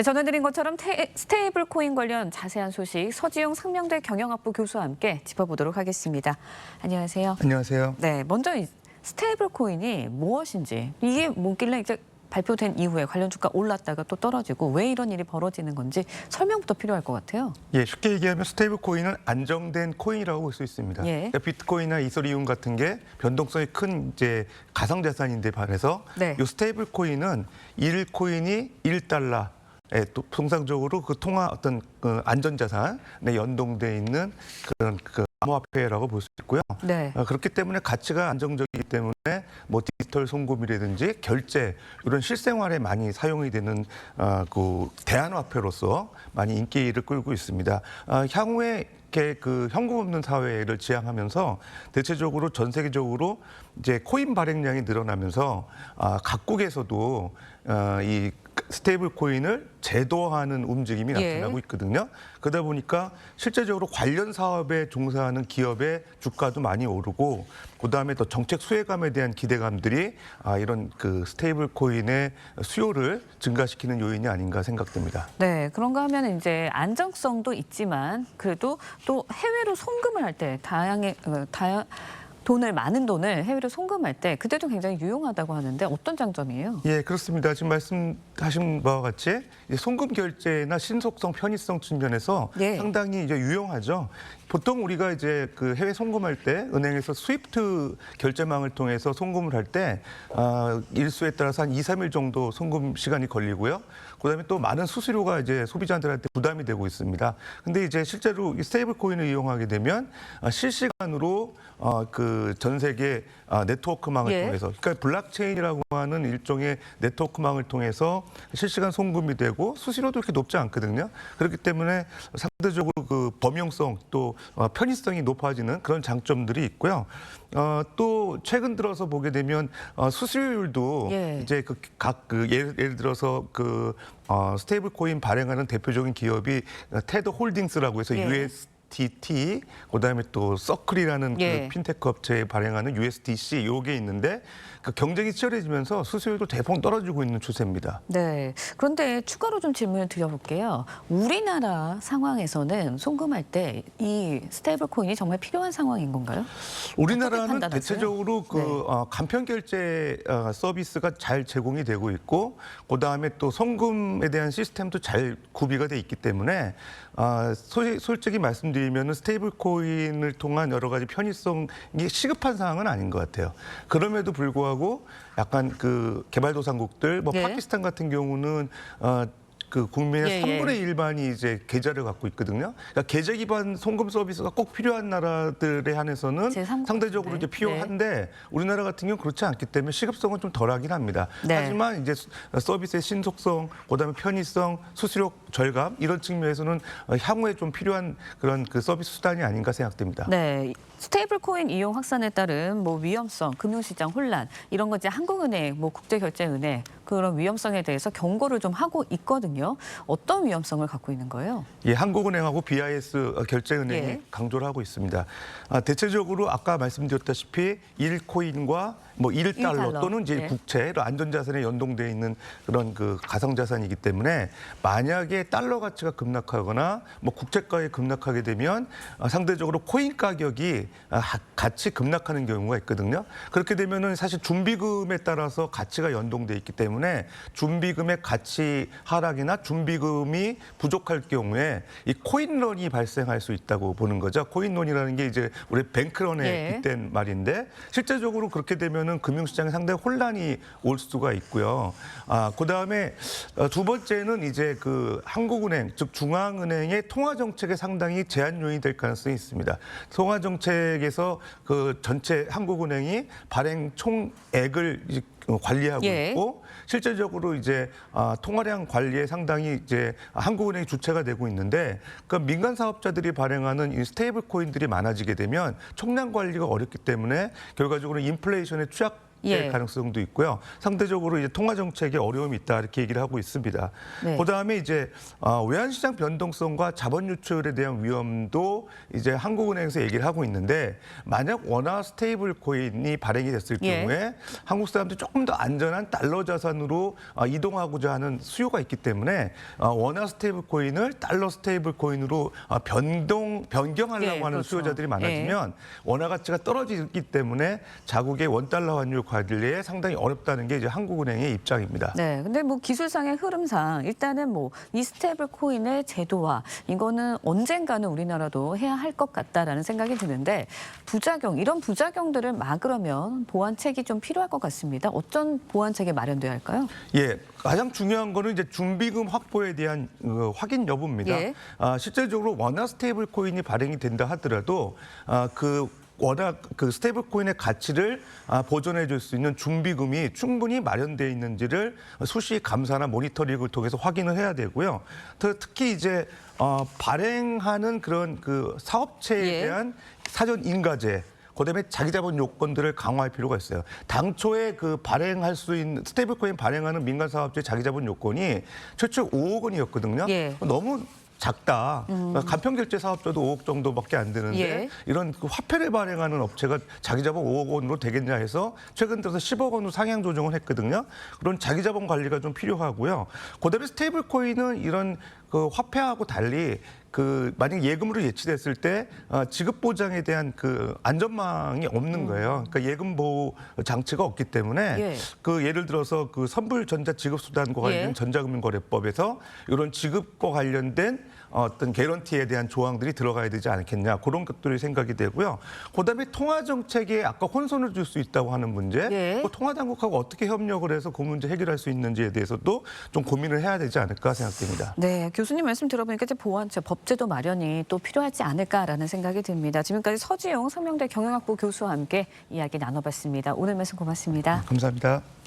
네, 전해드린 것처럼 스테이블 코인 관련 자세한 소식 서지용 상명대 경영학부 교수와 함께 짚어보도록 하겠습니다. 안녕하세요. 안녕하세요. 네, 먼저 이 스테이블 코인이 무엇인지, 이게 뭐길래 이제 발표된 이후에 관련 주가 올랐다가 또 떨어지고 왜 이런 일이 벌어지는 건지 설명부터 필요할 것 같아요. 예, 쉽게 얘기하면 스테이블 코인은 안정된 코인이라고 볼 수 있습니다. 예. 그러니까 비트코인이나 이더리움 같은 게 변동성이 큰 이제 가상 자산인데 반해서 네. 이 스테이블 코인은 1코인이 1달러 예, 또 통상적으로 그 통화 어떤 그 안전자산에 연동돼 있는 그런 그 암호화폐라고 볼 수 있고요. 네. 그렇기 때문에 가치가 안정적이기 때문에 뭐 디지털 송금이라든지 결제 이런 실생활에 많이 사용이 되는 그 대안화폐로서 많이 인기를 끌고 있습니다. 향후에 이렇게 그 현금 없는 사회를 지향하면서 대체적으로 전 세계적으로 이제 코인 발행량이 늘어나면서 각국에서도 이 스테이블 코인을 제도화하는 움직임이 나타나고 있거든요. 그러다 보니까 실제적으로 관련 사업에 종사하는 기업의 주가도 많이 오르고 그다음에 또 정책 수혜감에 대한 기대감들이 이런 그 스테이블 코인의 수요를 증가시키는 요인이 아닌가 생각됩니다. 네, 그런가 하면 이제 안정성도 있지만 그래도 또 해외로 송금을 할 때 많은 돈을 해외로 송금할 때 그때도 굉장히 유용하다고 하는데 어떤 장점이에요? 예, 그렇습니다. 지금 말씀하신 바와 같이 송금 결제나 신속성, 편의성 측면에서 상당히 이제 유용하죠. 보통 우리가 이제 그 해외 송금할 때 은행에서 스위프트 결제망을 통해서 송금을 할 때 일수에 따라서 한 2, 3일 정도 송금 시간이 걸리고요. 그다음에 또 많은 수수료가 이제 소비자들한테 부담이 되고 있습니다. 근데 이제 실제로 이 스테이블 코인을 이용하게 되면 실시간으로 그 전 세계 네트워크망을 통해서, 그러니까 블록체인이라고 하는 일종의 네트워크망을 통해서 실시간 송금이 되고 수수료도 그렇게 높지 않거든요. 그렇기 때문에 상대적으로 그 범용성 또 편의성이 높아지는 그런 장점들이 있고요. 또 최근 들어서 보게 되면 수수료율도 이제 예를 들어서 그 스테이블 코인 발행하는 대표적인 기업이 테드 홀딩스라고 해서 USDT, 그다음에 또 서클이라는 그 핀테크 업체에 발행하는 USDC 요게 있는데 그 경쟁이 치열해지면서 수수료도 대폭 떨어지고 있는 추세입니다. 네. 그런데 추가로 좀 질문을 드려볼게요. 우리나라 상황에서는 송금할 때 이 스테이블 코인이 정말 필요한 상황인 건가요? 우리나라는 대체적으로 그 간편 결제 서비스가 잘 제공이 되고 있고 그다음에 또 송금에 대한 시스템도 잘 구비가 돼 있기 때문에 솔직히 말씀드리면 스테이블 코인을 통한 여러 가지 편의성이 시급한 상황은 아닌 것 같아요. 그럼에도 불구하고 약간 그 개발도상국들, 뭐 파키스탄 같은 경우는 그 국민의 3분의 1만이 이제 계좌를 갖고 있거든요. 그러니까 계좌 기반 송금 서비스가 꼭 필요한 나라들에 한해서는 상대적으로 이제 필요한데 우리나라 같은 경우는 그렇지 않기 때문에 시급성은 좀 덜하긴 합니다. 하지만 이제 서비스의 신속성, 그다음에 편의성, 수수료 절감 이런 측면에서는 향후에 좀 필요한 그런 그 서비스 수단이 아닌가 생각됩니다. 네. 스테이블 코인 이용 확산에 따른 뭐 위험성, 금융시장 혼란 이런 거 이제 한국은행, 뭐 국제결제은행 그런 위험성에 대해서 경고를 좀 하고 있거든요. 어떤 위험성을 갖고 있는 거예요? 예, 한국은행하고 BIS 결제은행이 강조를 하고 있습니다. 대체적으로 아까 말씀드렸다시피 1코인과 뭐 1달러 또는 이제 국채, 안전자산에 연동되어 있는 그런 그 가상자산이기 때문에 만약에 달러 가치가 급락하거나 뭐 국채가에 급락하게 되면 상대적으로 코인 가격이 같이 급락하는 경우가 있거든요. 그렇게 되면은 사실 준비금에 따라서 가치가 연동돼 있기 때문에 준비금의 가치 하락이나 준비금이 부족할 경우에 이 코인런이 발생할 수 있다고 보는 거죠. 코인런이라는 게 이제 우리 뱅크런에 빗댄 말인데 실제적으로 그렇게 되면은 금융시장에 상당히 혼란이 올 수가 있고요. 그다음에 두 번째는 이제 그 한국은행 즉 중앙은행의 통화 정책에 상당히 제한 요인이 될 가능성이 있습니다. 통화 정책에서 그 전체 한국은행이 발행 총액을 관리하고 있고 실제적으로 이제 통화량 관리에 상당히 이제 한국은행이 주체가 되고 있는데 그 민간 사업자들이 발행하는 이 스테이블 코인들이 많아지게 되면 총량 관리가 어렵기 때문에 결과적으로 인플레이션에 예. 가능성도 있고요. 상대적으로 이제 통화 정책에 어려움이 있다 이렇게 얘기를 하고 있습니다. 네. 그다음에 이제 외환시장 변동성과 자본 유출에 대한 위험도 이제 한국은행에서 얘기를 하고 있는데 만약 원화 스테이블 코인이 발행이 됐을 예. 경우에 한국 사람들이 조금 더 안전한 달러 자산으로 이동하고자 하는 수요가 있기 때문에 원화 스테이블 코인을 달러 스테이블 코인으로 변경하려고 예, 하는 그렇죠. 수요자들이 많아지면 원화 가치가 떨어지기 때문에 자국의 원달러 환율 관리에 상당히 어렵다는 게 이제 한국은행의 입장입니다. 네, 근데 뭐 기술상의 흐름상 일단은 뭐 이 스테이블 코인의 제도화 이거는 언젠가는 우리나라도 해야 할 것 같다라는 생각이 드는데 이런 부작용들을 막으려면 보완책이 좀 필요할 것 같습니다. 어떤 보완책이 마련돼야 할까요? 예, 가장 중요한 거는 이제 준비금 확보에 대한 확인 여부입니다. 예. 실질적으로 원화 스테이블 코인이 발행이 된다 하더라도 워낙 그 스테이블 코인의 가치를 보존해 줄 수 있는 준비금이 충분히 마련돼 있는지를 수시 감사나 모니터링을 통해서 확인을 해야 되고요. 특히 이제 발행하는 그런 그 사업체에 예. 대한 사전 인가제 그다음에 자기 자본 요건들을 강화할 필요가 있어요. 당초에 그 발행할 수 있는 스테이블 코인 발행하는 민간 사업체 자기 자본 요건이 최초 5억 원이었거든요. 예. 너무 작다. 간편결제 사업자도 5억 정도밖에 안 되는데 예. 이런 그 화폐를 발행하는 업체가 자기 자본 5억 원으로 되겠냐 해서 최근 들어서 10억 원으로 상향 조정을 했거든요. 그런 자기 자본 관리가 좀 필요하고요. 그다음에 스테이블 코인은 이런 그 화폐하고 달리 만약 예금으로 예치됐을 때 지급 보장에 대한 그 안전망이 없는 거예요. 그러니까 예금 보호 장치가 없기 때문에 예. 예를 들어서 그 선불 전자 지급 수단과 관련된 예. 전자금융거래법에서 이런 지급과 관련된 어떤 개런티에 대한 조항들이 들어가야 되지 않겠냐 그런 것들이 생각이 되고요. 그다음에 통화 정책에 아까 혼선을 줄 수 있다고 하는 문제, 예. 통화 당국하고 어떻게 협력을 해서 그 문제 해결할 수 있는지에 대해서도 좀 고민을 해야 되지 않을까 생각됩니다. 네, 교수님 말씀 들어보니까 이제 보완책, 법제도 마련이 또 필요하지 않을까라는 생각이 듭니다. 지금까지 서지용 상명대 경영학부 교수와 함께 이야기 나눠봤습니다. 오늘 말씀 고맙습니다. 감사합니다.